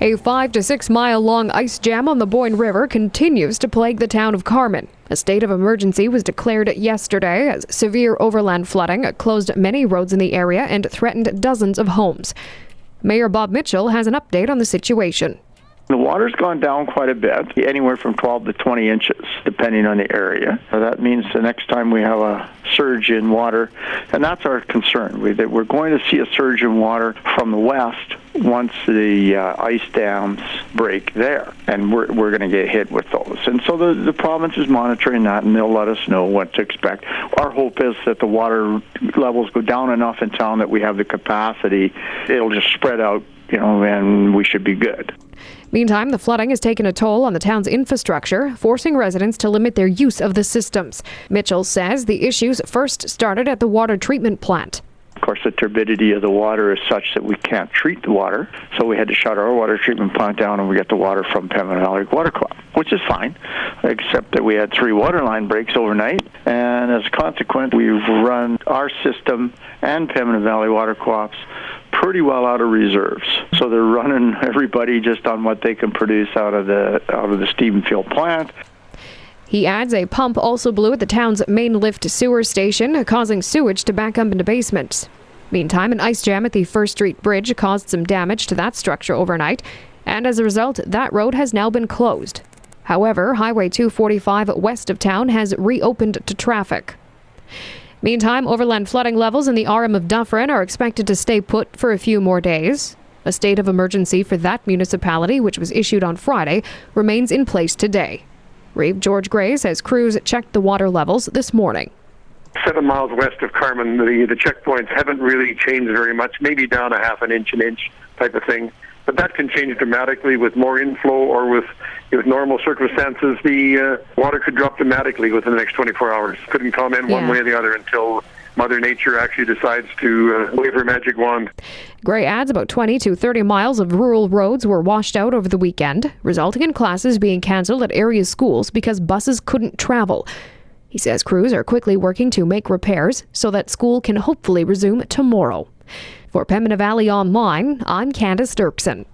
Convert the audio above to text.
A 5 to 6 mile long ice jam on the Boyne River continues to plague the town of Carman. A state of emergency was declared yesterday as severe overland flooding closed many roads in the area and threatened dozens of homes. Mayor Bob Mitchell has an update on the situation. The water's gone down quite a bit, anywhere from 12 to 20 inches, depending on the area. So that means the next time we have a surge in water, and that's our concern, that we're going to see a surge in water from the west once the ice dams break there, and we're going to get hit with those. And so the province is monitoring that, and they'll let us know what to expect. Our hope is that the water levels go down enough in town that we have the capacity. It'll just spread out, and we should be good. Meantime, the flooding has taken a toll on the town's infrastructure, forcing residents to limit their use of the systems. Mitchell says the issues first started at the water treatment plant. Of course, the turbidity of the water is such that we can't treat the water, so we had to shut our water treatment plant down, and we get the water from Pembina Valley Water Co-op, which is fine, except that we had 3 water line breaks overnight, and as a consequence, we've run our system and Pembina Valley Water Co-op's pretty well out of reserves. So they're running everybody just on what they can produce out of the Stephenfield plant. He adds a pump also blew at the town's main lift sewer station, causing sewage to back up into basements. Meantime, an ice jam at the First Street Bridge caused some damage to that structure overnight, and as a result, that road has now been closed. However, Highway 245 west of town has reopened to traffic. Meantime, overland flooding levels in the RM of Dufferin are expected to stay put for a few more days. A state of emergency for that municipality, which was issued on Friday, remains in place today. Reeve George Gray says crews checked the water levels this morning. 7 miles west of Carman, the checkpoints haven't really changed very much, maybe down a half an inch type of thing. But that can change dramatically with more inflow or with normal circumstances. The water could drop dramatically within the next 24 hours. Couldn't comment one way or the other until Mother Nature actually decides to wave her magic wand. Gray adds about 20 to 30 miles of rural roads were washed out over the weekend, resulting in classes being cancelled at area schools because buses couldn't travel. He says crews are quickly working to make repairs so that school can hopefully resume tomorrow. For Pembina Valley Online, I'm Candace Dirksen.